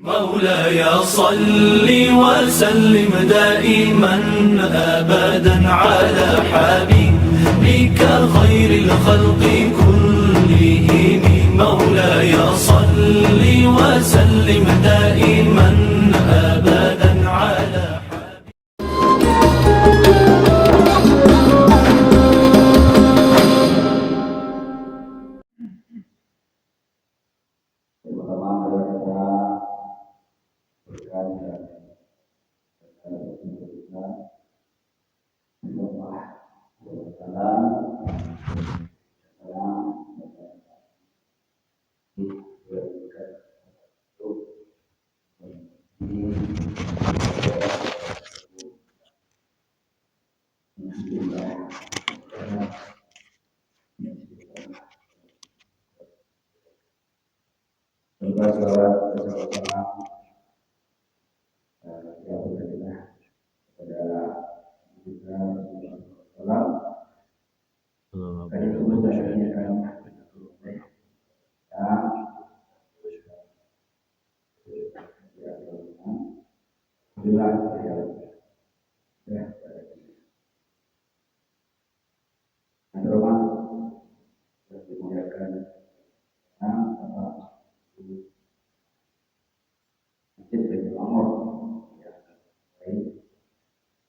مولاي صل وسلم دائما أبدا على حبيبك خير الخلق كلهم. مولاي صل وسلم دائما أبدا على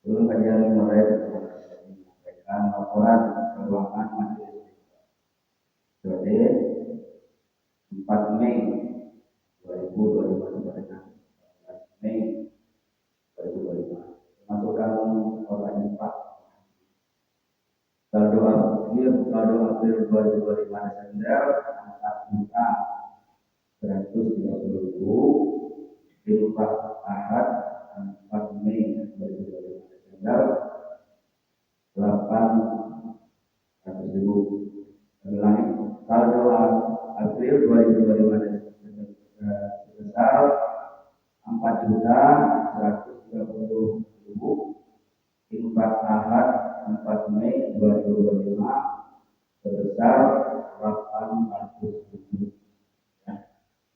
Belum kajian mulai menyampaikan laporan keuangan majelis periode 4 Mei 2025 sampai dengan 14 Mei 2025. Masukkan korban 4. Saldo April 2025 Desember 4.130.000 diupah Ahad 4 Mei 2025 Desember 800.000. Saldo April 2025 sebesar 4.130.000 diupah Ahad 4 Mei 2025 sebesar 800.000.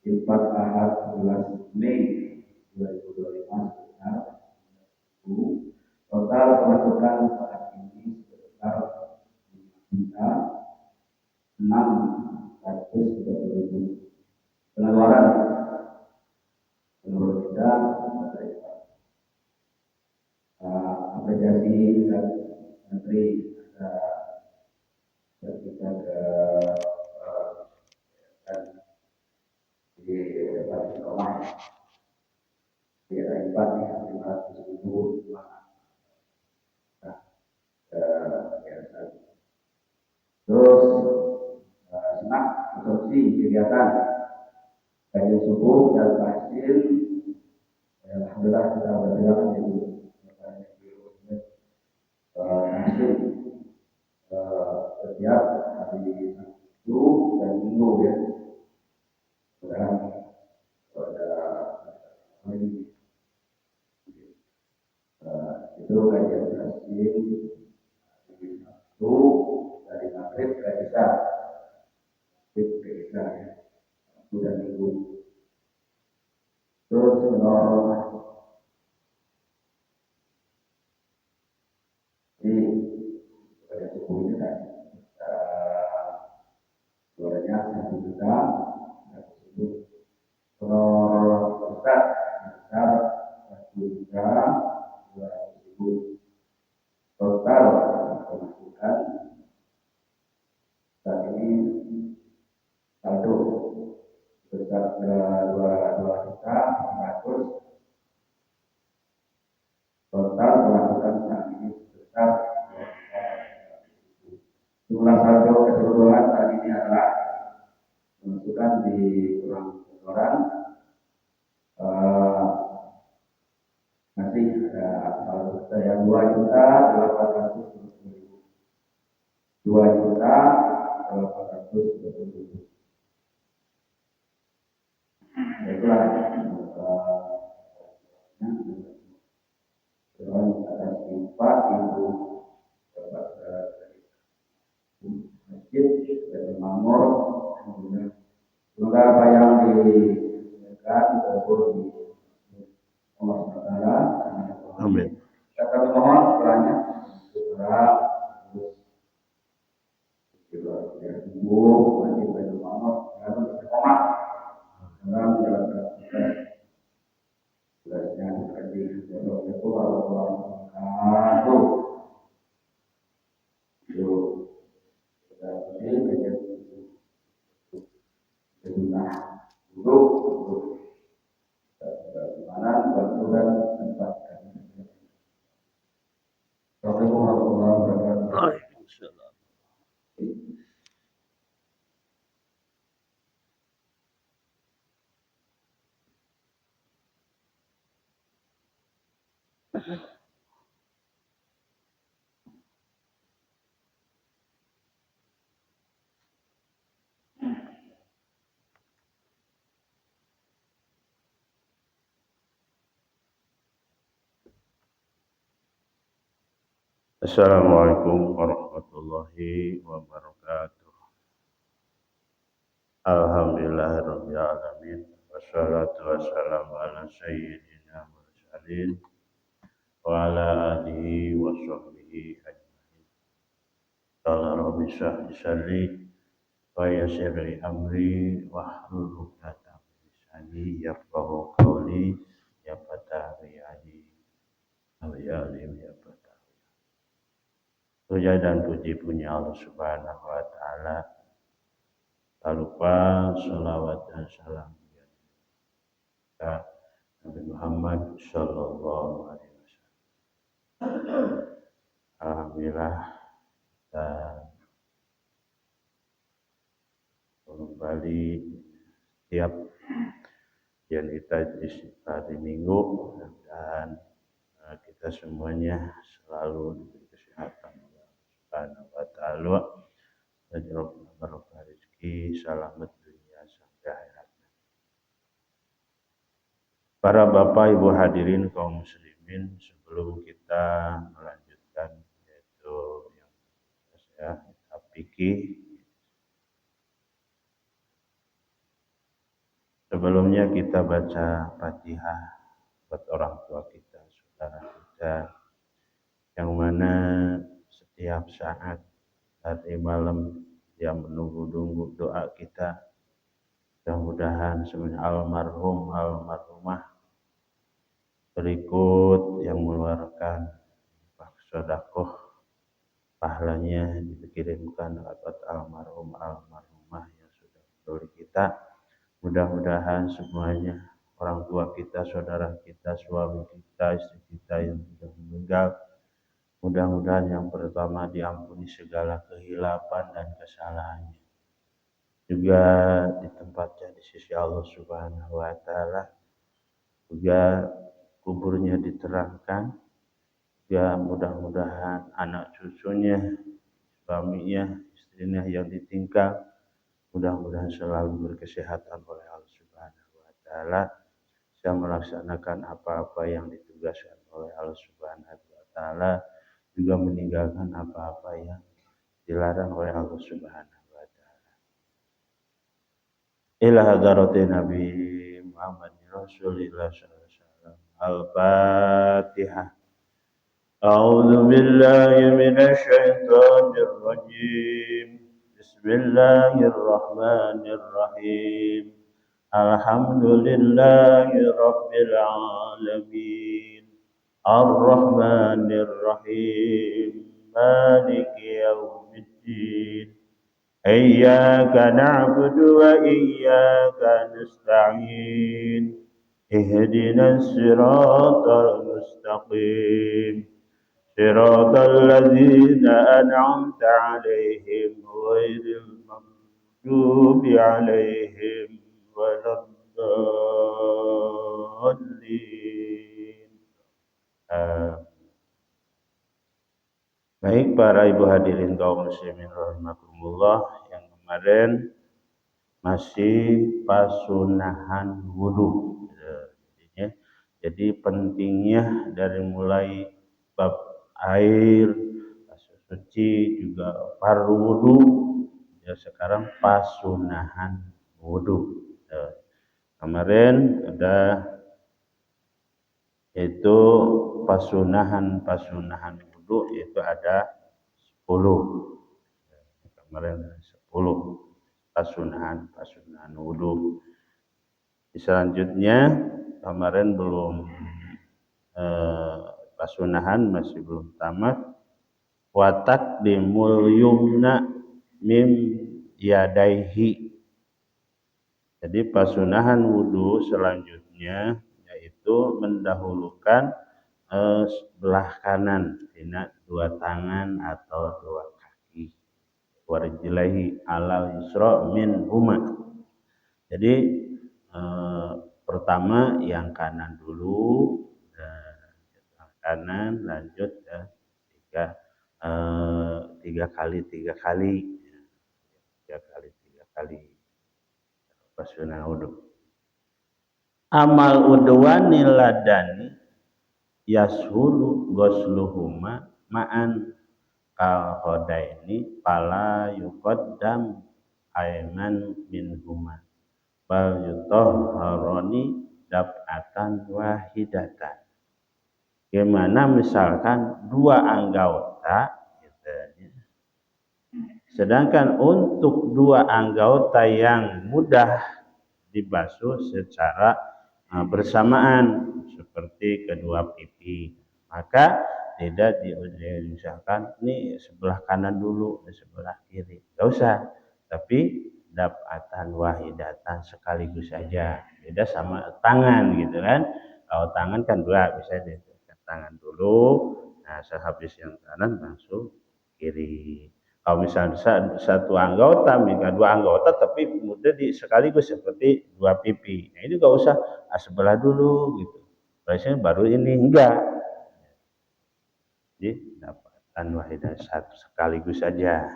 Diupah Ahad 11 Mei 2025 sebesar 1.000. Total pemasukan saat ini sebesar 5.630.000. Pengeluaran menurut kita apresiasi Menteri kita ke di depan sekolah di daerah 500.000 terus senang konsumsi kegiatan kajian subuh dan tahsin. Alhamdulillah kita berjalan jadi tahsin setiap hari Sabtu dan Minggu ya. Sekarang pada hari itu kajian tahsin hari Sabtu dari maghrib ke isya, ya, Sabtu dan Minggu. Terus di pada subuh ini kan suaranya 1.000.000 kalau Ustaz besar 1.200.000. Total pemasukan saat ini saldo sebesar 2.400.000. Total pemasukan saat ini sebesar jumlah saldo keseluruhan saat ini adalah pemasukan di kurang orang masih ada saldo saya 2.820.000. 2.820.000. Itulah atas infak ibu masjid dan makmur. Semoga apa yang dikabul di Allah SWT. Amin. Kami mohon kiranya segera terus sembuh, wajib baju mamot, lalu berkoma dalam menjalankan tugasnya menjadi Assalamualaikum warahmatullahi wabarakatuh. Yuk, kita menjadi sunnah duduk bagaimana bantu dan tempat. Assalamualaikum warahmatullahi wabarakatuh. Waalaikumsalam. Assalamualaikum warahmatullahi wabarakatuh. Alhamdulillahirabbil alamin. Wassalatu wassalamu ala sayyidina mursalin wa ala alihi wa sahbihi ajmain. Qala rabbi shrah li sadri wa yassir li amri wahlul 'uqdatam min lisani yafqahu qawli ya fatah ya ali ya alim ya fatah. Puja dan puji punya Allah Subhanahu wa taala. Tak lupa salawat dan salam kepada Nabi Muhammad sallallahu alaihi wasallam. Alhamdulillah dan kembali setiap yang kita di hari Minggu dan kita semuanya selalu diberi kesehatan oleh Allah Subhanahu wa taala dan barokah rezeki selamat dunia sampai akhirat. Para bapak ibu hadirin kaum muslimin, sebelum kita melanjutkan yaitu yang saya fikih, sebelumnya kita baca Fatihah buat orang tua kita, saudara kita, yang mana setiap saat hari malam dia menunggu-nunggu doa kita. Mudah-mudahan semuanya almarhum almarhumah berikut yang mengeluarkan sedekah pahalanya dikirimkan buat almarhum almarhumah yang sudah menolong kita. Mudah-mudahan semuanya orang tua kita, saudara kita, suami kita, istri kita yang sudah meninggal, mudah-mudahan yang pertama diampuni segala kehilapan dan kesalahannya. Juga ditempatkan di sisi Allah Subhanahu wa taala. Juga kuburnya diterangkan. Ya mudah-mudahan anak cucunya, suaminya, istrinya yang ditinggal mudah-mudahan selalu berkesehatan oleh Allah Subhanahu wa taala, bisa melaksanakan apa-apa yang ditugaskan oleh Allah Subhanahu wa taala, juga meninggalkan apa-apa yang dilarang oleh Allah Subhanahu wa taala. Ila hadarati Nabi Muhammad Rasulullah sallallahu alaihi wasallam. Al-Fatihah. A'udzu billahi minasy syaithanir rajim. Bismillahirrahmanirrahim. Alhamdulillahi rabbil alamin. Ar-Rahmanir Rahim. Maliki yaumiddin. Iyyaka na'budu wa iyyaka nasta'in. Ihdinas siratal mustaqim. Siratal ladzina an'amta 'alaihim ghairil maghdubi 'alaihim waladdallin. Baik para ibu hadirin kaum muslimin rahimakumullah, yang kemarin masih pasunahan wudu. Jadi pentingnya dari mulai bab air, suci, juga fardu wudu, ya sekarang pasunahan wudu. Kemarin ada itu pasunahan wudu itu ada 10. Kemarin 10 pasunahan wudu. Selanjutnya kemarin belum pasunahan masih belum tamat. Watak dimul yumna mim yadaihi. Jadi pasunahan wudu selanjutnya yaitu mendahulukan belah kanan dina dua tangan atau dua kaki. Warjilaihi alal yusra min huma. Jadi pertama yang kanan dulu, kanan lanjut tiga kali pasunan wudu. Amal udwani ladani yashulu ghusluhuma ma'an kal khodaini pala yuqaddam ayman minhuma bal yutahharani dab'atan wahidatan. Gimana misalkan dua anggota gitu, sedangkan untuk dua anggota yang mudah dibasuh secara bersamaan seperti kedua pipi, maka tidak diusahakan ini sebelah kanan dulu, sebelah kiri, nggak usah, tapi dab'atan wahidatan sekaligus saja. Beda sama tangan gitu kan, kalau tangan kan dua, bisa di tangan dulu, nah sehabis yang kanan langsung kiri. Kalau misalnya satu anggota, dua anggota, tapi mudah sekaligus seperti dua pipi. Nah, ini gak usah sebelah dulu gitu. Biasanya baru ini enggak. Jadi dapatan wahidah satu sekaligus saja.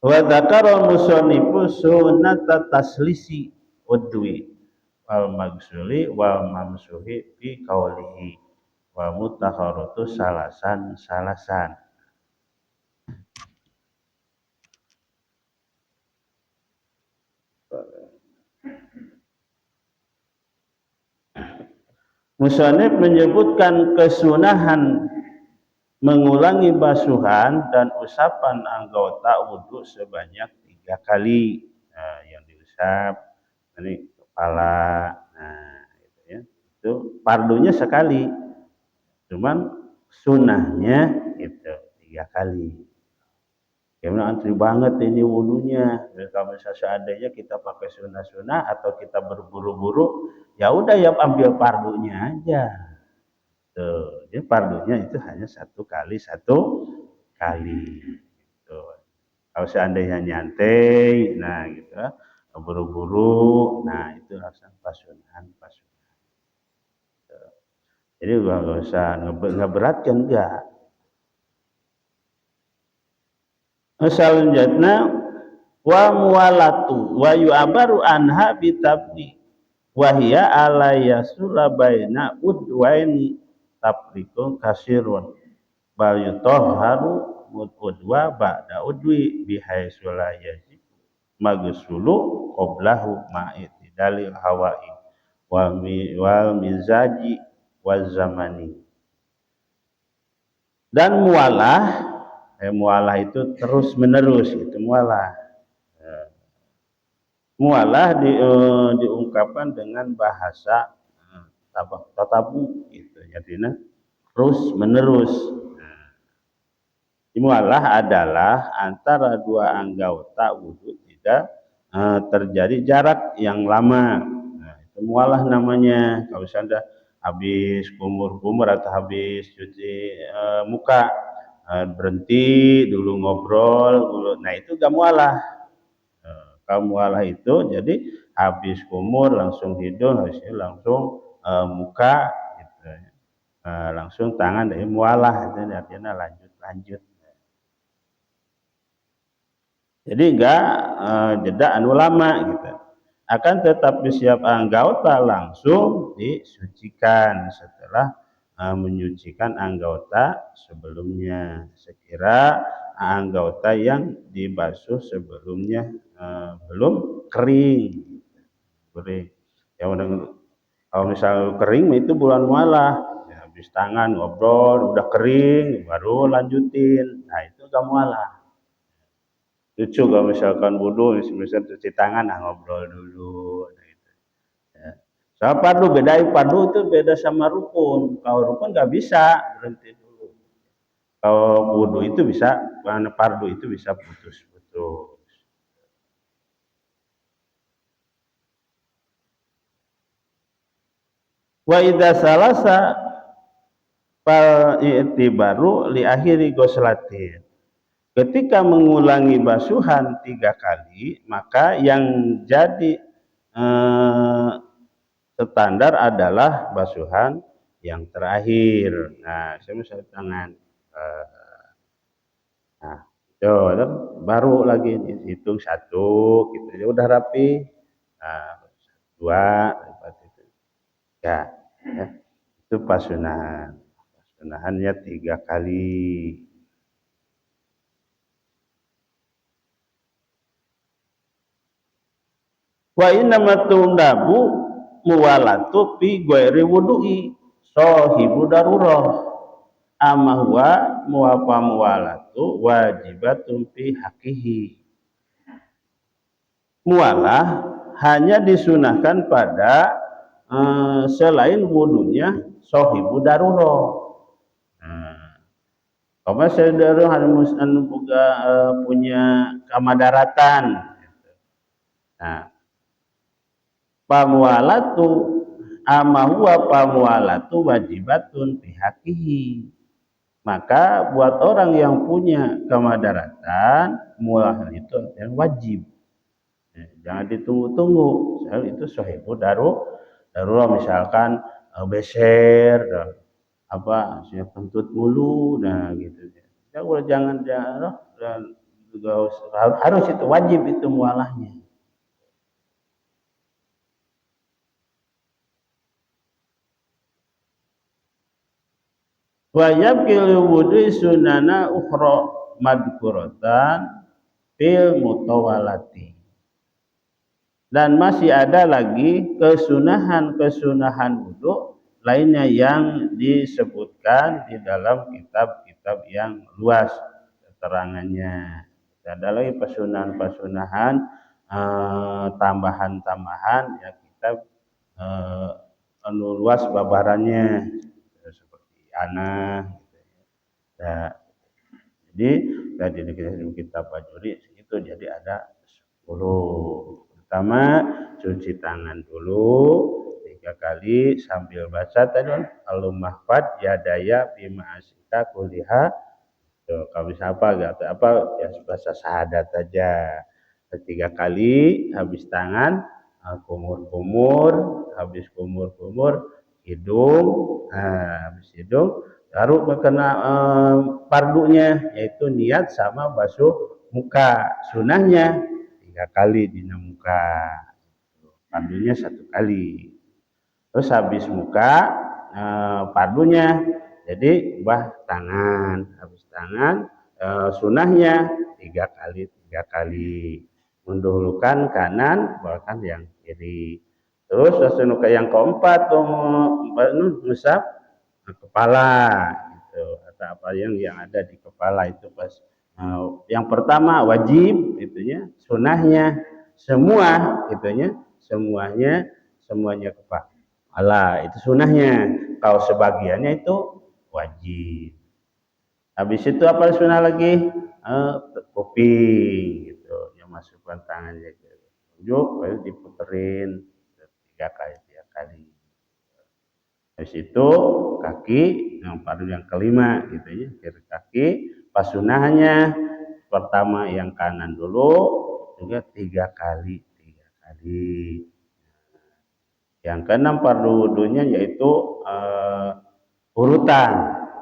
Wa dzakara musonnifu sunnata taslisi udwi wal magsuli wal mamsuhi fi qaulihi wa mutahharatu salasan. Musannif menyebutkan kesunahan mengulangi basuhan dan usapan anggota wudu sebanyak 3 kali. Nah, yang diusap ini kepala, nah itu ya. Itu fardunya sekali. Cuman sunahnya itu 3 kali. Gimana antri banget ini wudunya. Kalau misalnya seandainya kita pakai sunah-sunah atau kita berburu-buru, ya udah ya ambil fardunya aja. Tuh, jadi fardunya itu hanya 1 kali. Tuh. Kalau seandainya nyantai, nah gitu, buru-buru, nah itu laksana pasunahan. Jadi nggak usah ngeberatkan, enggak. Selanjutnya wa muwalatu wa yu'abaru anha bitabni wa hiya ala yasula baina udwaini tapriku kasirun bal yutahharu udwa ba'da udwi bihaitsu la yajib magsulu qablahu ma'itidalil hawa'i wal mizaji waz zamani. Dan mualah itu terus menerus, itu mualah. Mualah diungkapkan dengan bahasa tatabu gitu, artinya terus menerus. Mualah adalah antara dua anggota wudu tidak terjadi jarak yang lama. Nah, itu mualah namanya. Kalau misalnya habis kumur atau habis cuci muka, berhenti dulu ngobrol dulu, nah itu gak mualah. Kalau mualah itu jadi habis kumur langsung hidung, habis itu langsung muka gitu. Langsung tangan, dari mualah itu artinya lanjut. Jadi enggak jeda anu lama gitu. Akan tetapi setiap anggota langsung disucikan setelah menyucikan anggota sebelumnya, sekira anggota yang dibasuh sebelumnya belum kering. kering. Ya kalau misal kering itu bulan mualah. Ya, habis tangan ngobrol udah kering baru lanjutin. Nah itu gak mualah. Lucu kalau misalkan wudhu, misal cuci tangan, ngobrol dulu. Gitu. Ya. Soal fardu bedain, fardu itu beda sama rukun. Kalau rukun nggak bisa berhenti dulu. Kalau wudhu itu bisa, karena fardu itu bisa putus-putus. Wa idza salasa fal i'tibaru li akhiri ghuslatin. Ketika mengulangi basuhan 3 kali, maka yang jadi standar adalah basuhan yang terakhir. Nah, saya misalnya tangan. Nah, baru lagi dihitung 1, gitu. Ya udah rapi. Nah, 2, itu. Ya, ya. Itu pasunahan. Pasunahannya 3 kali. Wa inna tundabu muwalatu fi ghairi wudu'i sahibu darurah amma huwa muwafa muwalatu wajibatun fi haqihi. Mualah hanya disunahkan pada selain wudunya sahibu darurah. Kalau saya darurah harus punya kamadaratan. Nah, pamualatu ama huwa pamualatu wajibatun bihaqihi. Maka buat orang yang punya kemadaratan, mualah itu yang wajib. Jangan ditunggu-tunggu. Itu sahibu darurah, misalkan beser, apa kentut mulu, nah gitu. Jangan harus itu wajib itu mualahnya. Wa yabqil wudhu sunana ukhra madkuratan fil mutawalati. Dan masih ada lagi kesunahan wudhu lainnya yang disebutkan di dalam kitab-kitab yang luas keterangannya. Ada lagi pasunahan-pasunahan tambahan-tambahan ya kitab luas babarannya seperti anak. Nah, jadi tadi di kitab Bajuri itu jadi ada 10. Pertama cuci tangan dulu 3 kali sambil baca tadi Al-Mahfad yadaya bima asita kuliha. Tuh, kalau bisa apa ya bahasa syahadat aja. 3 kali habis tangan kumur-kumur, habis kumur-kumur hidung, habis hidung baru kena fardunya yaitu niat sama basuh muka. Sunahnya 3 kali dina muka, fardunya 1 kali. Terus habis muka fardunya jadi tangan, habis tangan sunahnya 3 kali. Mendahulukan kanan, belakang yang kiri. Terus yang keempat mengusap kepala gitu, atau apa yang ada di kepala itu pas. Yang pertama wajib itunya, sunahnya semua itunya, semuanya kepala itu sunahnya. Kalau sebagiannya itu wajib. Habis itu apa sunah lagi? Kuping gitu, yang masukkan tangannya ke ujung lalu diputerin 3 kali. Habis itu kaki yang fardu yang kelima gitu ya, kiri kaki pasunahannya pertama yang kanan dulu juga 3 kali. Yang keenam fardu wudunya yaitu urutan.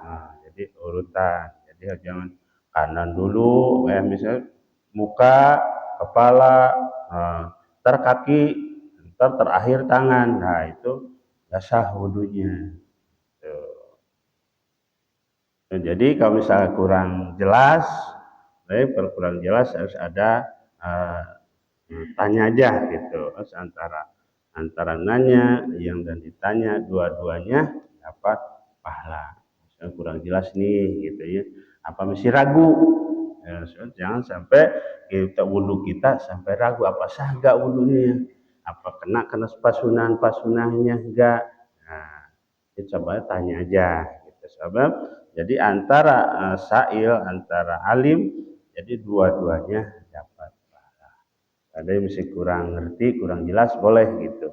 Nah, jadi urutan. Jadi jangan kanan dulu, misalnya muka, kepala, ntar kaki, ntar terakhir tangan. Nah itu sah wudunya. Nah, jadi kalau misalnya kurang jelas harus ada tanya aja gitu antara antara nanya yang dan ditanya dua-duanya dapat pahala. Misalnya kurang jelas nih gitu ya, apa mesti ragu ya, jangan sampai kita wudhu kita sampai ragu apa sah enggak wudhunya, apa kena pasunahnya enggak. Nah, kita coba tanya aja gitu sebab jadi antara sa'il antara alim jadi dua-duanya dapat pahala. Ada yang mesti kurang ngerti kurang jelas boleh gitu,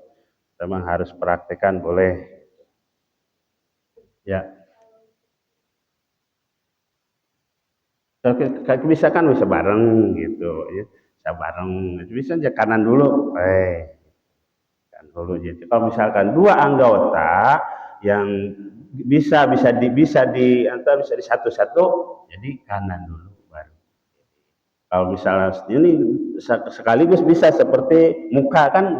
memang harus praktekkan boleh ya. Bisa kan bisa bareng gitu ya, bisa bareng bisa aja kanan dulu kan dulu. Jadi kalau misalkan dua anggota yang bisa di antara bisa di satu-satu jadi kanan dulu baru. Kalau misalnya ini sekaligus bisa seperti muka kan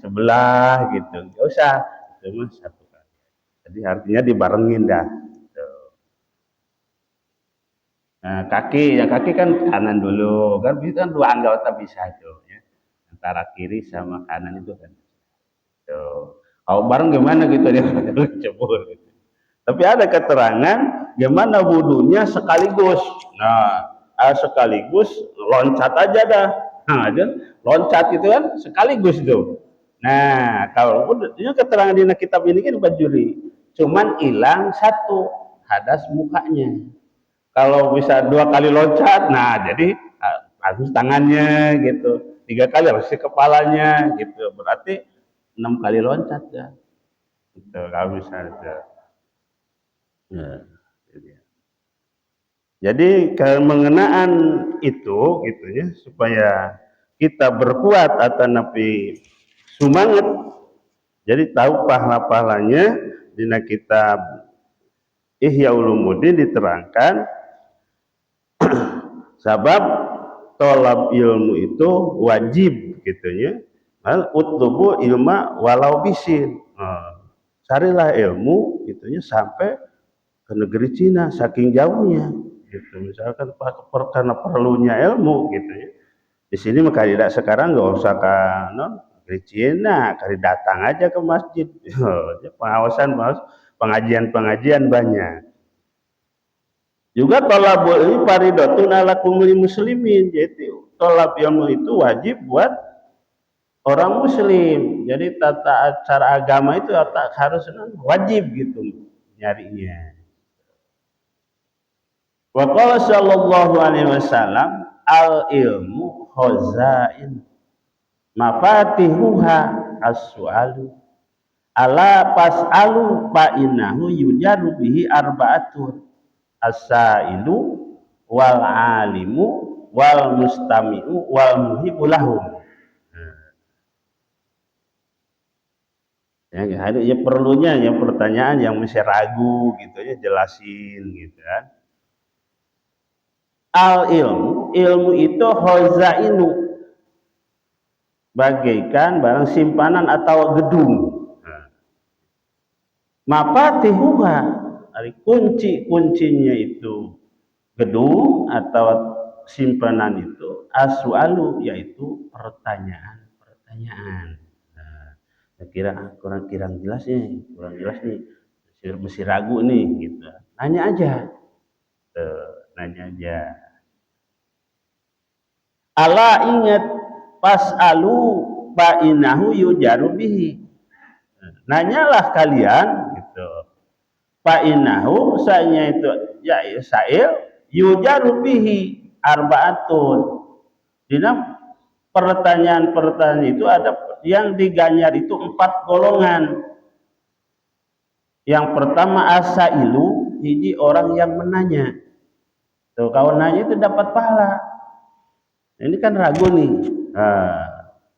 sebelah gitu nggak usah cuma satu kali, jadi artinya dibarengin dah. Nah, kaki kan kanan dulu, kan itu kan dua anggota bisa tuh ya. Antara kiri sama kanan itu kan. Tuh. Kalau bareng gimana gitu dia cebur gitu. Tapi ada keterangan gimana wudhunya sekaligus. Nah, sekaligus loncat aja dah. Nah, aja loncat itu kan sekaligus tuh. Nah, kalau ini keterangan di kitab ini kan bajuri, cuman hilang satu hadas mukanya. Kalau bisa dua kali loncat, nah jadi harus tangannya gitu, 3 kali harus kepalanya gitu, berarti 6 kali loncat ya. Gitu, kalau bisa gitu. Ya, jadi mengenaan itu gitu ya, supaya kita berkuat atau napi semangat. Jadi tahu pahala-pahalanya di kitab Ihya Ulumuddin diterangkan sebab tolab ilmu itu wajib gitu ya. Utlubu ilma walau bisin. Carilah ilmu gitu ya sampai ke negeri Cina saking jauhnya gitu. Misalkan karena perlunya ilmu gitu ya. Di sini maka tidak sekarang nggak usah ke negeri Cina, kali datang aja ke masjid. Pengajian banyak. Juga tolabul ini faridatun ala kulli muslimin. Jadi tolab ilmu itu wajib buat orang muslim. Jadi tata cara agama itu harus wajib gitu nyarinya. Wa qala sallallahu alaihi wasallam al ilmu khazain mafatihuha as-su'alu ala pas'alu fa innahu yujaru bihi arba'atun as-sa'ilu wal alimu wal mustami'u wal muhibu lahum. Ya perlunya yang pertanyaan yang masih ragu gitu ya jelasin gitu kan. Al ilmu itu khazainu bagaikan barang simpanan atau gedung. Mafatihuha kunci-kuncinya itu gedung atau simpanan itu as-su'alu yaitu pertanyaan. Nah, kurang jelas nih, mesti ragu nih gitu. Nanya aja. Ala ingat pas'alu fa innahu yujaru bihi. Nanyalah kalian gitu. Fa innahu saya itu ya sa'il yujaru bihi arba'atun. Dina pertanyaan itu ada yang diganyar itu 4 golongan. Yang pertama asailu, hiji orang yang menanya. Tuh kalau nanya itu dapat pahala. Ini kan ragu nih.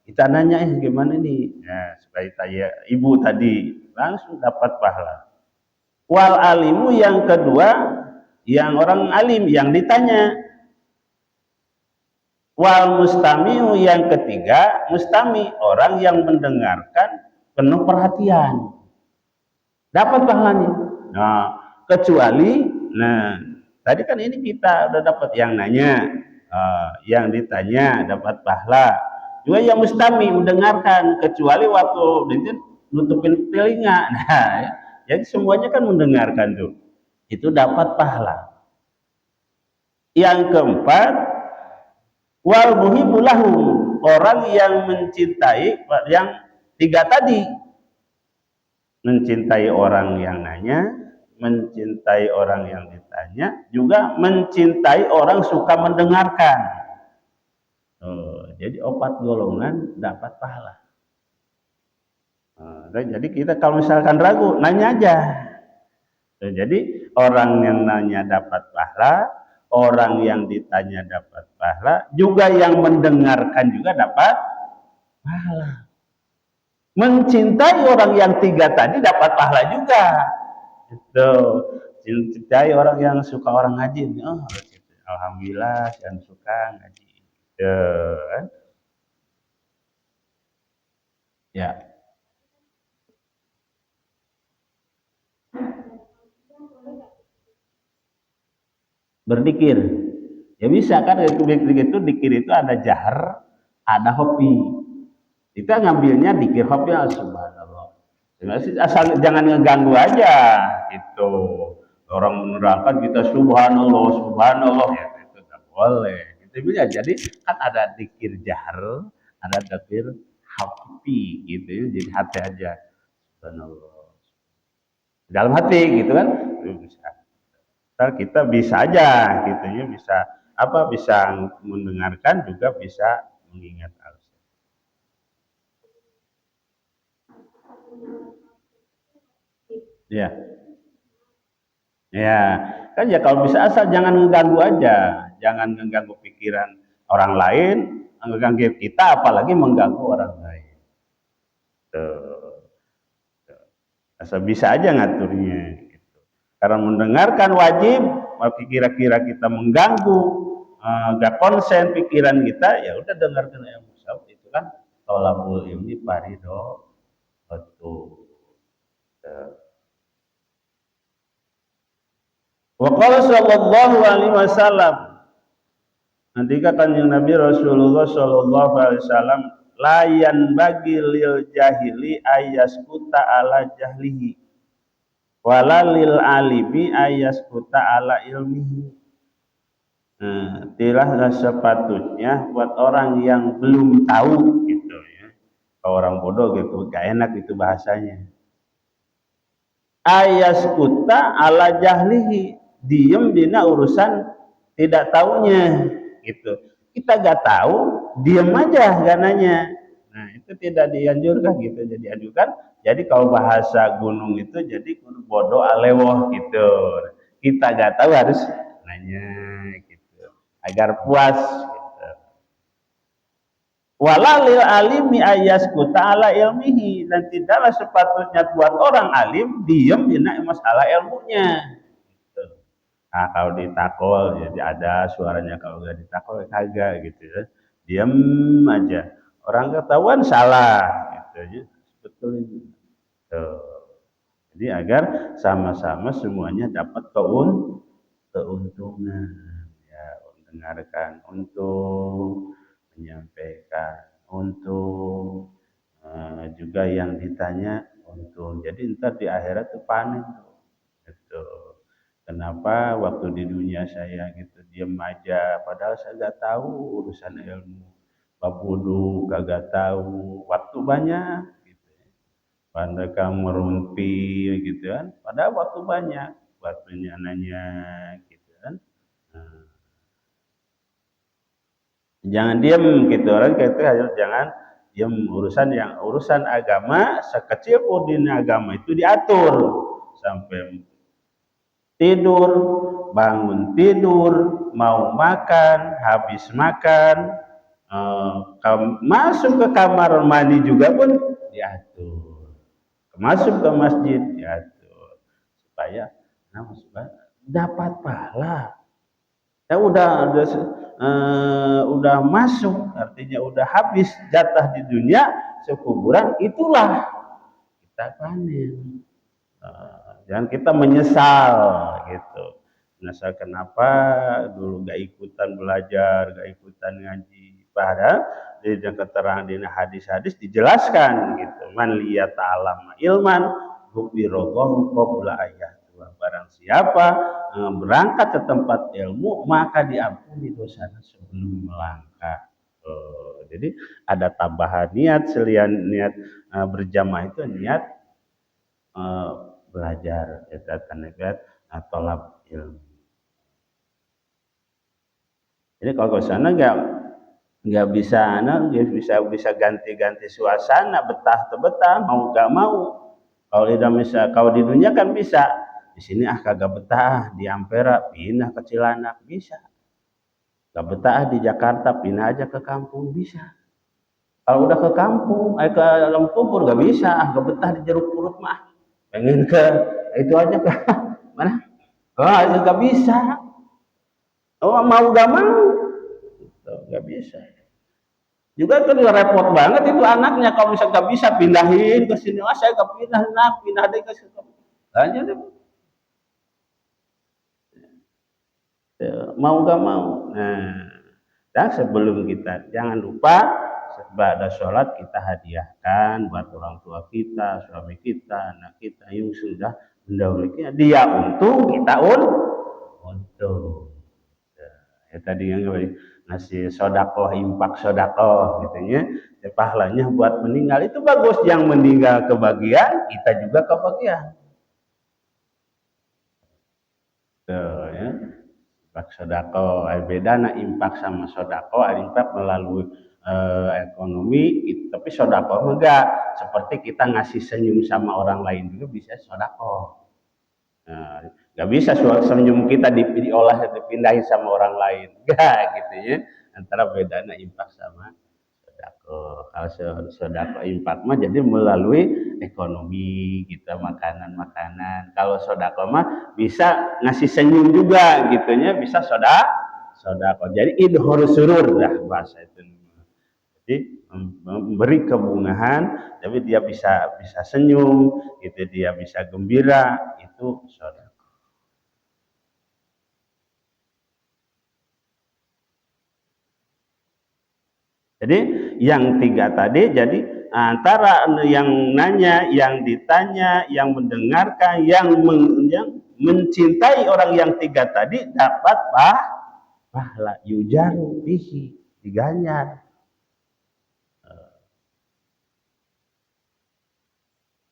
Kita nanya gimana nih? Nah, supaya tanya ibu tadi langsung dapat pahala. Wal alimu yang kedua, yang orang alim yang ditanya. Wal mustami'u yang ketiga, mustami orang yang mendengarkan penuh perhatian. Dapat pahalanya. Nah, kecuali tadi kan ini kita udah dapat yang nanya, yang ditanya dapat pahala. Juga yang mustami mendengarkan, kecuali waktu itu nutupin telinga. Nah, jadi semuanya kan mendengarkan tuh. Itu dapat pahala. Yang keempat, wal muhibbulahum, orang yang mencintai, yang tiga tadi, mencintai orang yang nanya, mencintai orang yang ditanya, juga mencintai orang suka mendengarkan. Jadi 4 golongan dapat pahala. Jadi kita kalau misalkan ragu, nanya aja. Jadi orang yang nanya dapat pahala, orang yang ditanya dapat pahala, juga yang mendengarkan juga dapat pahala. Mencintai orang yang tiga tadi dapat pahala juga. Itu mencintai orang yang suka orang ngaji. Oh, alhamdulillah yang suka ngaji. Ya. Berzikir. Ya bisa kan, itu dikir itu ada jahar, ada hopi. Kita ngambilnya dikir hopi, subhanallah. Asal jangan ngeganggu aja gitu. Orang menerangkan kita subhanallah, subhanallah, ya itu nggak boleh. Itu bisa. Jadi kan ada dikir jahar, ada dikir hopi gitu. Jadi hati aja. Subhanallah. Dalam hati gitu kan. Itu bisa. Kita bisa aja gitu ya, bisa apa, bisa mendengarkan juga bisa mengingat al. Ya, ya kan ya, kalau bisa asal jangan mengganggu aja, jangan mengganggu pikiran orang lain, mengganggu kita, apalagi mengganggu orang lain. Tuh. Asal bisa aja ngaturnya. Gitu. Karena mendengarkan wajib, tapi kira-kira kita mengganggu, gak konsen pikiran kita, ya udah dengarkan yang musab itu kan tolabul ilmi parido betul. Wa qala sallallahu alaihi wasallam, nanti kanjeng Nabi Rasulullah sallallahu alaihi wasallam, layan bagi lil jahili ayaskuta ala jahlihi walalil alimi ayaskuta ala ilmihi. Tidaklah sepatutnya buat orang yang belum tahu gitu ya. Kalau orang bodoh gitu, gak enak itu bahasanya. Ayaskuta ala jahlihi, diem dina urusan tidak taunya gitu. Kita gak tahu, diem aja gak nanya. Nah itu tidak dianjurkan gitu. Jadi anjurkan. Jadi kalau bahasa gunung itu jadi bodoh alewoh gitu. Kita gak tahu harus nanya gitu agar puas gitu. Walalil alimi ayasku ta'ala ilmihi, dan tidaklah sepatutnya buat orang alim diem dina masalah ilmunya gitu. Nah kalau ditakol jadi ada suaranya, kalau nggak ditakol kagak gitu ya, diem aja, orang ketahuan salah gitu ya, betul itu. Jadi agar sama-sama semuanya dapat keuntungan, ya, mendengarkan untuk menyampaikan, untuk juga yang ditanya untuk. Jadi ntar di akhirat tuh panen tuh. Gitu. Kenapa waktu di dunia saya gitu diem aja, padahal saya nggak tahu urusan ilmu. Babudu kagak tahu, waktu banyak gitu. Pandai kamu merumpi gitu kan, padahal waktu banyak, waktunya nanya gitu kan. Nah, jangan diem gitu, orang gitu, jangan diem. Urusan agama, sekecil pun di agama itu diatur, sampai tidur, bangun tidur, mau makan, habis makan, masuk ke kamar mandi juga pun diatur, masuk ke masjid diatur, supaya dapat pahala. Ya udah masuk, artinya udah habis jatah di dunia sekuburan, itulah kita panen. Jangan kita menyesal gitu, menyesal kenapa dulu gak ikutan belajar, gak ikutan ngaji, Padahal di keterangan di hadis-hadis dijelaskan gitu. Man liya ta'alam ilman hubirallahu qabla ayat. Barang siapa berangkat ke tempat ilmu maka diampuni dosanya sebelum melangkah. Jadi ada tambahan niat selain niat berjamaah itu niat belajar tolab ilmu. Jadi kalau ke sana nggak bisa ganti-ganti suasana, betah mau nggak mau. Kalau di dunia kan bisa, di sini kagak betah di Ampera pindah ke Cilandak bisa, nggak betah di Jakarta pindah aja ke kampung bisa. Kalau udah ke kampung ke Lempupur nggak bisa, nggak betah di Jeruk Purut mah, pengen ke itu aja ke mana? Nggak bisa. Mau nggak mau, nggak bisa. Juga itu repot banget itu anaknya kalau misalnya nggak bisa pindahin ke sini, saya nggak pindah deh ke situ. Aja deh. Mau nggak mau. Nah, dan sebelum kita jangan lupa setelah sholat kita hadiahkan buat orang tua kita, suami kita, anak kita yang sudah mendahului kita. Dia untung, kita untung. Ya tadi yang ngasih sodakoh, impak sodakoh gitu ya, pahalanya buat meninggal itu bagus. Yang meninggal kebagian, kita juga kebagian. Tuh ya, impak sodakoh, beda nah impak sama sodakoh. Impak melalui ekonomi, tapi sodakoh enggak. Seperti kita ngasih senyum sama orang lain juga bisa sodakoh. Nah, nggak bisa senyum kita diolah dipindahin sama orang lain, enggak gitu ya. Antara bedanya impak sama sodako. Kalau sodako impak mah jadi melalui ekonomi kita, makanan. Kalau sodako mah bisa ngasih senyum juga gitunya, bisa sodako. Jadi idhor surur dah bahasa itu. Jadi memberi kebungahan, tapi dia bisa senyum, gitu, dia bisa gembira, itu sodako. Jadi yang tiga tadi, jadi antara yang nanya, yang ditanya, yang mendengarkan, yang mencintai orang yang tiga tadi dapat pahala yujaru bihi, diganjar.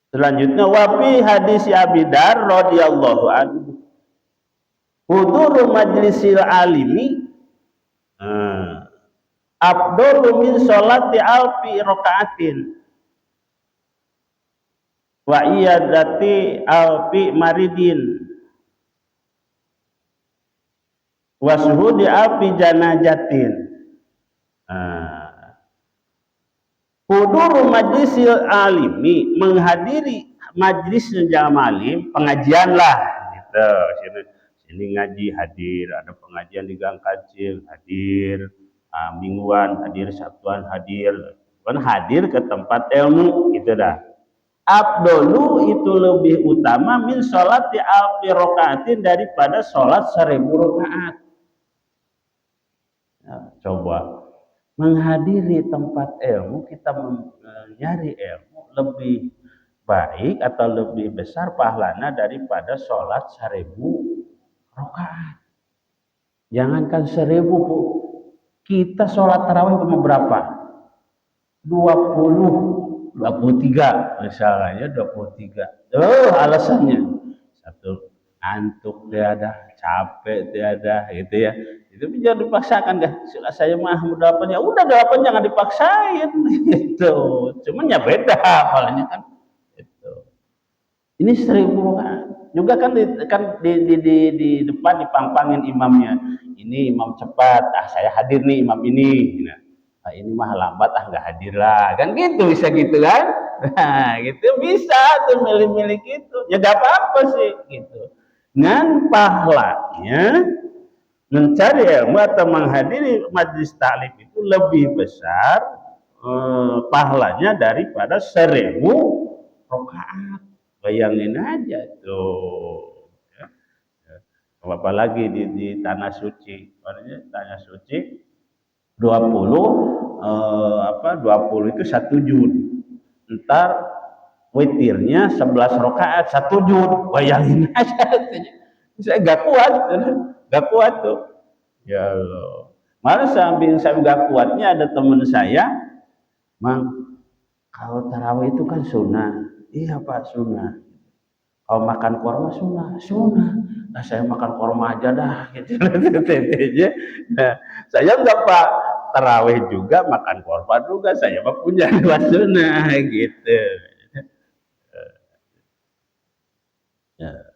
Selanjutnya wafi hadis Abi Dar radhiyallahu anhu huduru majlisil alimi afdalu min sholati alfi rakaatin wa iyadati alfi maridin wa suhudi alfi janajatin. Huduru majlisil alimi, menghadiri majlis jamalim, pengajian lah gitu. Sini ngaji hadir, ada pengajian di Gang Kancil hadir, mingguan hadir, sabtuan hadir, kan hadir ke tempat ilmu gitu dah. Abdolu itu lebih utama min sholat di alfi rokaatin daripada sholat 1000 rakaat. Nah, coba menghadiri tempat ilmu, kita mencari ilmu lebih baik atau lebih besar pahalanya daripada sholat 1000 rakaat. Jangankan 1000 Bu, kita sholat tarawih berapa? 23 misalnya 23. Alasannya satu, ngantuk tiada, capek tiada gitu ya. Itu jangan dipaksakan dah. Saya mah udah 8, ya udah 8 jangan dipaksain gitu. Cuman ya beda halnya kan gitu. Ini 1000 rakaat. Juga kan di depan dipang-pangin imamnya. Ini imam cepat, saya hadir nih imam ini. Nah, ini mah lambat nggak hadir lah. Kan gitu, bisa gitu kan? Nah, gitu bisa tuh milih-milih gitu. Ya gak apa-apa sih gitu. Dengan pahalanya mencari ilmu atau menghadiri majlis ta'lim itu lebih besar pahalanya daripada 1000 rakaat. Bayangin aja tuh. Ya. Apalagi di tanah suci. Tanah suci 20 itu 1 juz. Ntar witirnya 11 rakaat 1 juz. Bayangin aja. Saya gak kuat tuh. Ya Allah. Malah samping saya gak kuatnya ada teman saya, Mang, kalau tarawih itu kan sunnah. Iya Pak, sunnah. Kalau makan korma sunnah. Nah saya makan korma aja dah gitu. Nah, saya enggak Pak, tarawih juga makan korma juga, saya mah punya 2 sunnah gitu. Ya.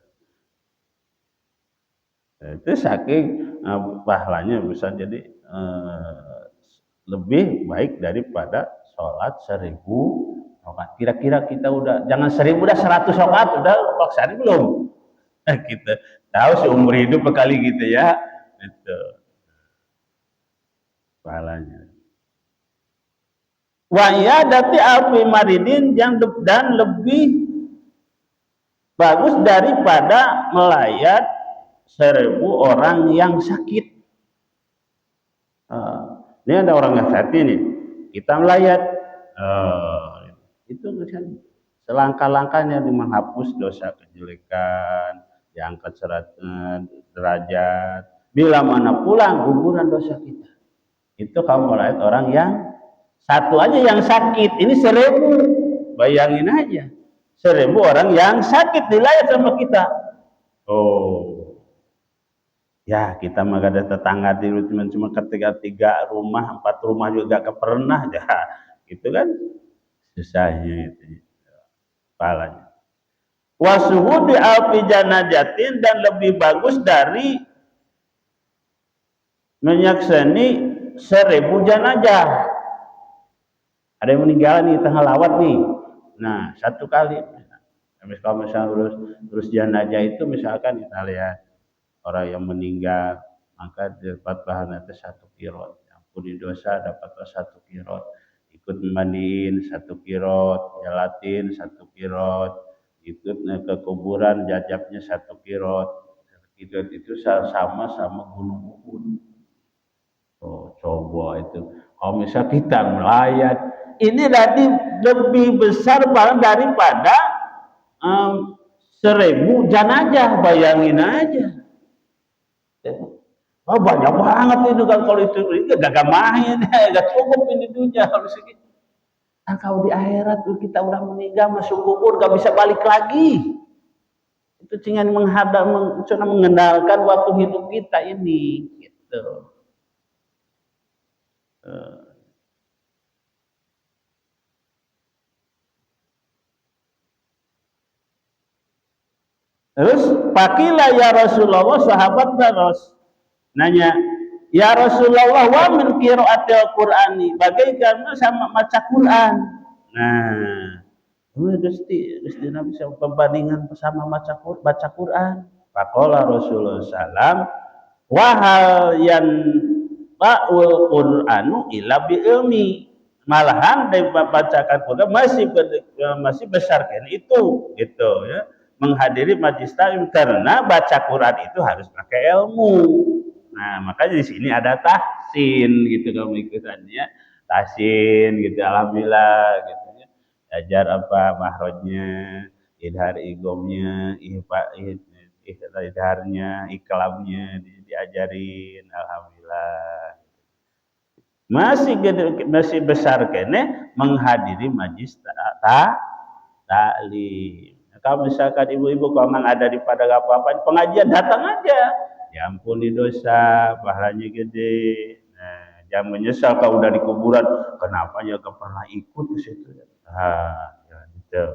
Itu saking pahalanya bisa jadi lebih baik daripada sholat 1000 rakaat. Kira-kira kita udah jangan 1000 dah 100 rakaat udah laksanain belum? Kita tahu seumur hidup kali gitu ya. Itu pahalanya. Wa iyadati alfi maridin dan lebih bagus daripada melayat 1000 orang yang sakit. Ini ada orang yang sakit nih, kita melayat. Itu kan selangkah-langkahnya menghapus dosa kejelekan, diangkat derajat. Bila mana pulang guguran dosa kita. Itu kamu melayat orang yang satu aja yang sakit. Ini 1000. Bayangin aja. 1000 orang yang sakit dilayat sama kita. Oh. Ya, kita mah ada tetangga di cuma ketika 3 rumah, 4 rumah juga gak pernah ya. Gitu kan susahnya itu. Pahalanya. Wasuhudi alfi janajatin dan lebih bagus dari menyaksani 1000 jenazah. Ada yang meninggal nih tengah lawat nih. Nah, 1 kali. Kalau misalnya terus jenazah itu misalkan kita lihat orang yang meninggal, maka dapat pahala 1 qirot. Ampuni dosa dapat 1 qirot. Ikut mandiin 1 qirot, jalatin 1 qirot, ikut ke kuburan jajabnya 1 qirot. Qirot itu sama gunung Uhud. Oh, coba itu. Kalau misal kita melayat, ini tadi lebih besar daripada 1000 jenazah, bayangin aja. Oh, banyak banget itu kan kalau itu gak main, gak cukup ini dunia harus segitu. Nah, kalau di akhirat kita udah meninggal masuk kubur gak bisa balik lagi. Itu cuma mengenalkan waktu hidup kita ini gitu. Terus pakilah ya Rasulullah, sahabat terus nanya, ya Rasulullah wa min qiraatil Qur'ani, bagaimana sama baca Quran? Nah, Gusti Nabi sama perbandingan sama baca Quran. Faqala Rasulullah sallam wa hal yan ba'ul Qur'anu illa bi ilmi. Malahan dari bacakan Quran masih besar kan itu gitu ya. Menghadiri majelis taklim karena baca Quran itu harus pakai ilmu. Nah, makanya di sini ada tahsin gitu kalau ikutannya. Tahsin gitu, alhamdulillah gitu ya. Ajar apa mahrojnya, idhar igomnya, idharnya, iklamnya diajarin, alhamdulillah. Masih besar kene menghadiri majelis taklim. Kalau misalkan ibu-ibu kalau memang ada di pada apa-apa pengajian datang aja. Ya ampuni dosa, pahalanya gede. Nah, jangan menyesal kalau udah di kuburan, kenapa ya gak pernah ikut ke situ. Ya gitu.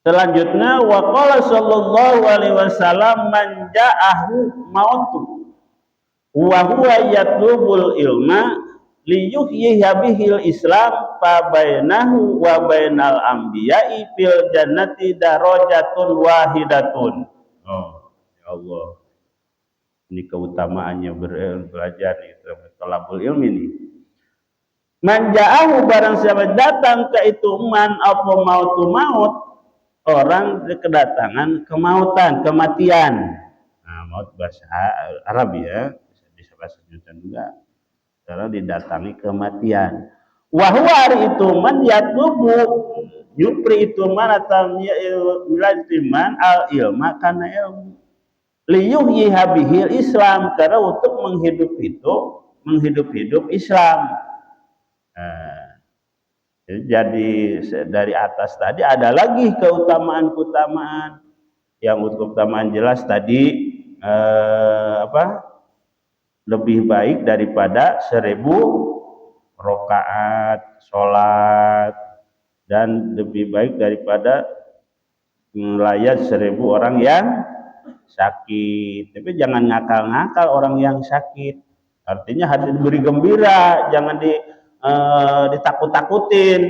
Selanjutnya waqala sallallahu alaihi wasallam man ja'ahu mautu wa huwa yatlubul ilma liyuhyiha bihil Islam fa bainahu wa bainal anbiya'i fil jannati darajatun wahidatun. Oh, ya Allah. Ini keutamaannya belajar itu talabul ilmi ini. Man ja'ahu barang siapa datang ke itu man apa maut orang kedatangan kematian. Nah, maut bahasa Arab ya, bisa bahasa Indonesia juga. Karena didatangi kematian. Wahwa hari itu man yatlubu yupri itu man atau miladiman al ilma karena ilmu liyuhyiha bihil Islam karena untuk menghidup Islam. Nah, jadi dari atas tadi ada lagi keutamaan yang keutamaan jelas tadi lebih baik daripada 1000 rokaat sholat dan lebih baik daripada melayat 1000 orang yang sakit. Tapi jangan ngakal-ngakal orang yang sakit. Artinya harus diberi gembira, jangan ditakut-takutin.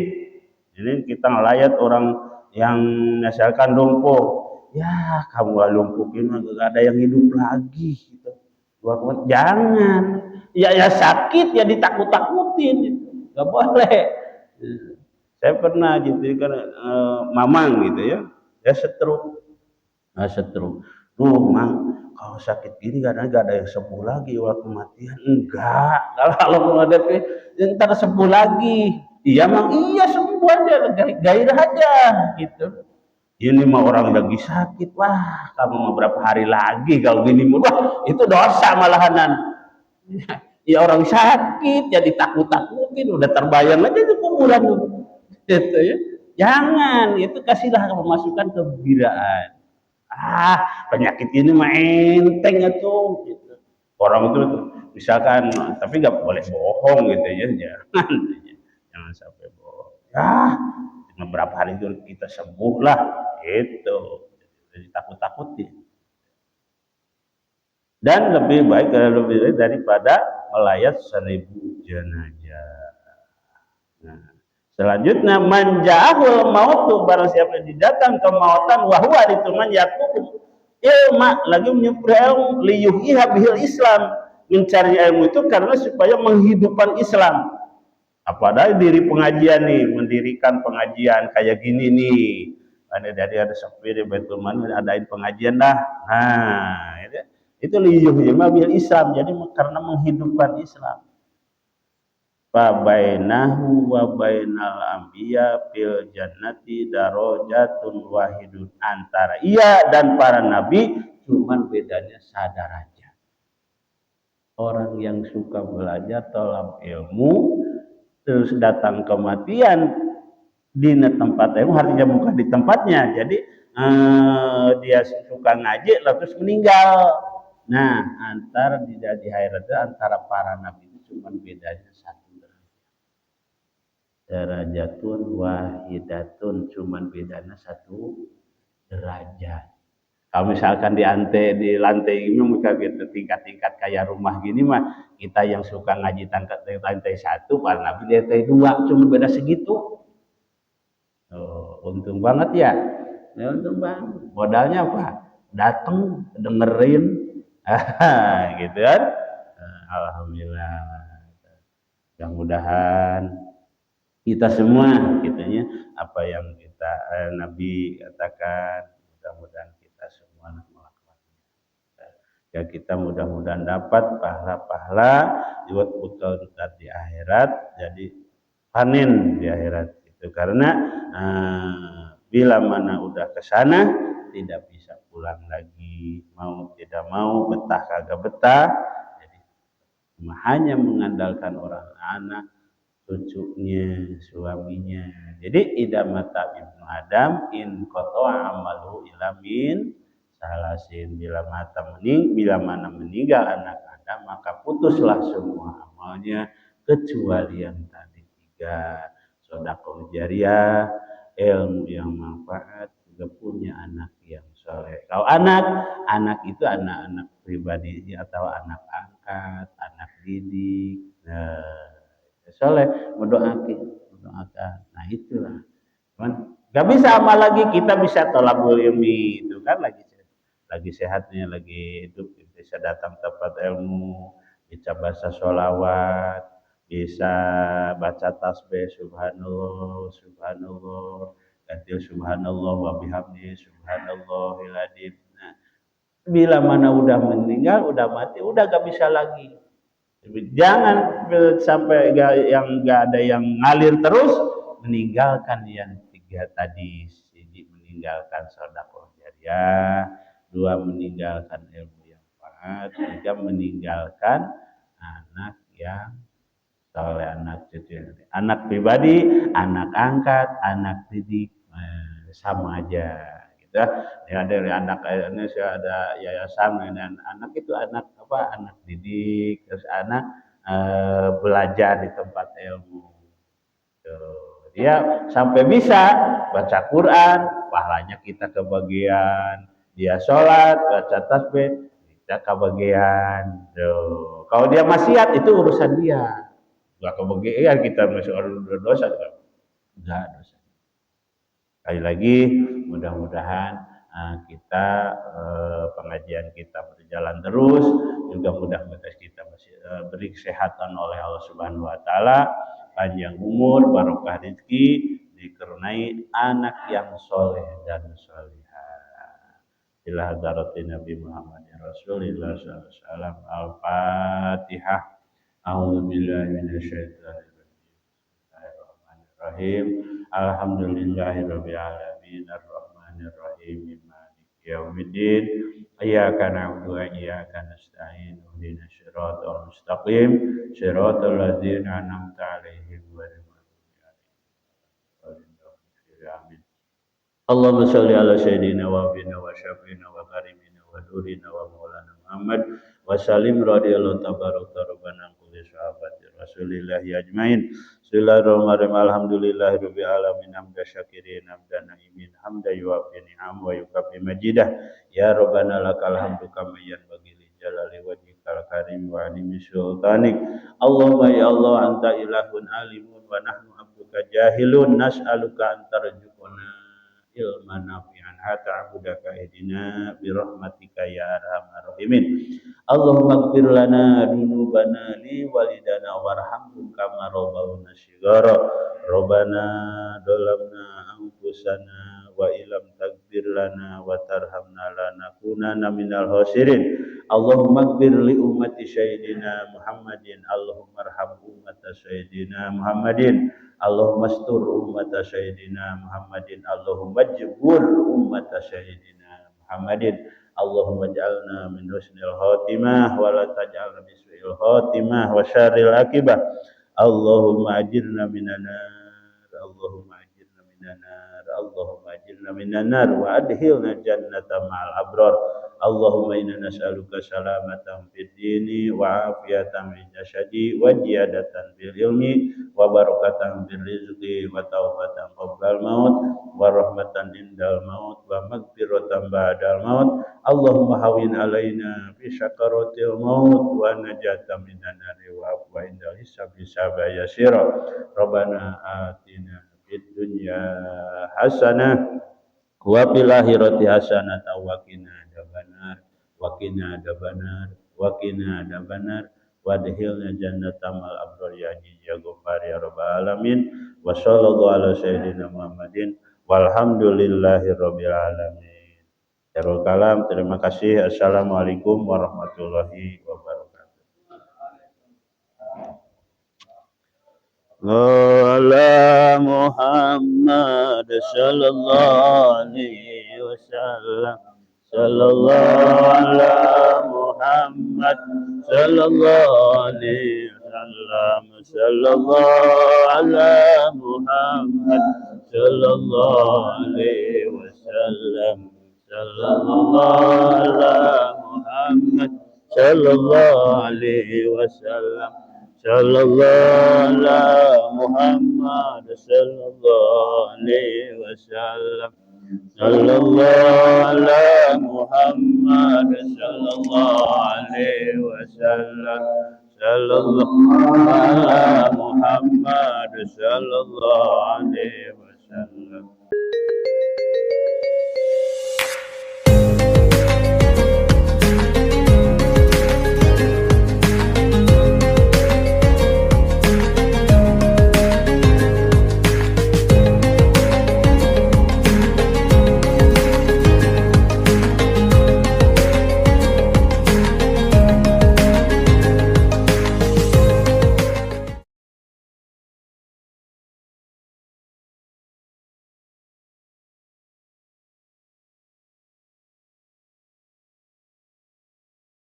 Jadi kita ngelayat orang yang misalkan lumpuh, ya kamu lumpuhin nggak ada yang hidup lagi. Gitu. Jangan, ya sakit ya ditakut-takutin, nggak boleh. Saya pernah gitu kan mamang gitu ya stroke. Mang, kalau sakit gini gak ada yang sembuh lagi waktu kematian. Enggak, kalau menghadapi ntar sembuh lagi. Iya mang, iya sembuh aja, gairah aja gitu. Ini mah orang lagi sakit, wah kamu mau berapa hari lagi kalau gini, wah itu dosa malahanan. Ya orang sakit, ya ditakut-takutin, udah terbayang aja di kuburan gitu ya. Jangan, itu kasihlah pemasukan kegembiraan. Penyakit ini mah enteng tuh gitu. Orang itu misalkan tapi nggak boleh bohong gitu ya, jangan sampai bohong ya cuma berapa hari itu kita sembuh lah gitu, jadi takut-takutin. Dan lebih baik daripada melayat 1000 jenazah. Nah, selanjutnya manjahul mautu, barang siapa yang datang kemautan wahwa itu man yakubu ilma lagi menyebut ilmu liyuhiha bihil Islam, mencari ilmu itu karena supaya menghidupkan Islam. Apalagi diri pengajian nih, mendirikan pengajian kayak gini nih. Ada sepi di Baitul Mani adain pengajian dah. Nah, itu liyuhiha bihil Islam, jadi karena menghidupkan Islam. Bainahu wa bainal anbiya fil jannati darajatun wahidun, antara ia dan para nabi cuman bedanya sadarajat. Orang yang suka belajar tolak ilmu terus datang kematian di tempat ilmu, artinya bukan di tempatnya. Jadi dia suka ngaji terus meninggal. Nah, antara di akhirat antara para nabi itu cuman bedanya satu derajatun wahidatun, cuman bedanya satu derajat. Kalau misalkan di lantai ini muka gitu tingkat-tingkat kayak rumah gini mah, kita yang suka ngaji lantai 1, para nabi di lantai 2, cuma beda segitu. Untung banget ya. Untung banget. Modalnya apa? Datang dengerin gitu kan. Alhamdulillah. Mudah-mudahan kita semua gitunya apa yang kita Nabi katakan, mudah-mudahan kita semua melakukannya. Ya kita mudah-mudahan dapat pahala-pahala buat bekal di akhirat, jadi panen di akhirat itu karena bila mana udah ke sana tidak bisa pulang lagi, mau tidak mau, betah kagak betah, jadi hanya mengandalkan orang anak, cucunya, suaminya. Jadi idamata ibnu Adam in qata'a amalu ilamin salasin, bila mana meninggal anak Adam maka putuslah semua amalnya kecuali yang tadi 3, sedekah jariah, ilmu yang manfaat, juga punya anak yang soleh. Kalau anak itu anak-anak pribadi atau anak angkat, anak didik. Soleh mendoakan. Nah itulah. Gak bisa amal lagi, kita bisa tolabul ilmi itu kan lagi sehatnya, lagi hidup, bisa datang tempat ilmu, bisa baca sholawat, bisa baca tasbih subhanallah subhanallah, ganti subhanallah wa bihamdi subhanallahil adzim. Nah, Bila mana udah meninggal, udah mati, udah gak bisa lagi. Jangan sampai yang gak ada yang ngalir terus, meninggalkan yang tiga tadi, meninggalkan sedekah jariah, dua meninggalkan ilmu yang manfaat, tiga meninggalkan anak yang soleh, anak cucu, anak pribadi, anak angkat, anak didik, sama aja gitu ya. Ada anak ini ada yayasan dan anak itu anak apa, anak didik, terus anak belajar di tempat ilmu. Tuh. Dia sampai bisa baca Quran, pahalanya kita kebagian. Dia sholat, baca tasbih, kita kebagian. Tuh. Kalau dia maksiat itu urusan dia. Gak kebagian, kita masih orang berdosa kan? Enggak dosa. Sekali lagi, mudah-mudahan kita pengajian kita berjalan terus, juga mudah-mudahan kita masih beri kesehatan oleh Allah Subhanahu Wa Taala, panjang umur, barokah rezeki, dikaruniai anak yang soleh dan solihah. Ila hadratin Nabi Muhammad Rasulullah SAW. Al-Fatihah. A'udzubillahi minasyaitonir Bismillahirrahmanirrahim. Alhamdulillahirabbil alamin arrahmanir rahim maliki yaumiddin. Iyyaka na'budu wa iyyaka nasta'in. Ihdinas siratal mustaqim. Siratal ladzina an'amta 'alaihim ghairil maghdubi 'alaihim waladdallin. Amin. Allahumma shalli ala sayyidina wa bina wa syafiina wa karimina wa durina wa maulana Muhammad wa salim radhiyallahu tabaraka rabbana kulli sahabati rasulillahi ajmain. Bismillahirrahmanirrahim. Alhamdulillahirabbil alamin hamda syakirin hamdan naimin hamda yuwafi ni'am wa yukafi majidah. Ya rabbana lakal hamdu kama yanbaghi li jalali wajhikal karim wa animi sultanik. Allahumma ya Allah anta ilahun alimun wa nahnu abduka jahilun nas'aluka an tarzuqana ilman nafi'an hatta abudaka ihdina birahmatika ya arhamar rahimin. Allahumma ighfir lana dzunubana li walidana warhamhum kama rabbawna shighara. Rabbana dhalamna anfusana wa illam taghfir lana wa tarhamna lanakunanna minal khasirin. Allahumma ighfir li ummati sayyidina Muhammadin. Allahumma arham ummata sayyidina Muhammadin. Allahumma astur ummata sayyidina Muhammadin. Allahumma jibur ummata sayyidina Muhammadin. Allahumma ja'alna min husnil khatimah wa la taj'alna min su'il khatimah wa syarril akibah. Allahumma ajirna minan nar. Allahumma ajirna minan nar. Allahumma ajirna minan nar wa adkhilna jannata ma'al abrar. Allahumma inna nas'aluka salamatan fid dini wa afiyatan fil jasadi wa ziyadatan bil ilmi wa barakatan bil rizqi wa taubatan qabla al maut wa rahmatan indal maut wa maghfiratan ba'dal maut. Allahumma hawin alaina fi sakaratil maut wa najatan minan nari wa afwa indal hisab hisaba yasira. Rabbana atina fid dunya hasanah wa fil akhirati hasanah wa qina adzabannar wa qina adzabannar wa qina adzabannar wa adkhilna jannatal abrar ya ghafar ya rabbal alamin. Wa sallallahu ala sayyidina Muhammadin walhamdulillahirabbil alamin. Darul kalam, terima kasih. Assalamualaikum warahmatullahi wabarakatuh. Ala Muhammad sallallahu alaihi wasallam. Sallallahu ala Muhammad sallallahu alaihi wasallam. Sallallahu ala Muhammad sallallahu alaihi wasallam. Sallallahu ala Muhammad sallallahu alaihi wasallam. Sallallahu ala Muhammad sallallahu alaihi wasallam. Sallallahu ala Muhammad sallallahu alaihi wasallam. Sallallahu ala Muhammad sallallahu alaihi wasallam.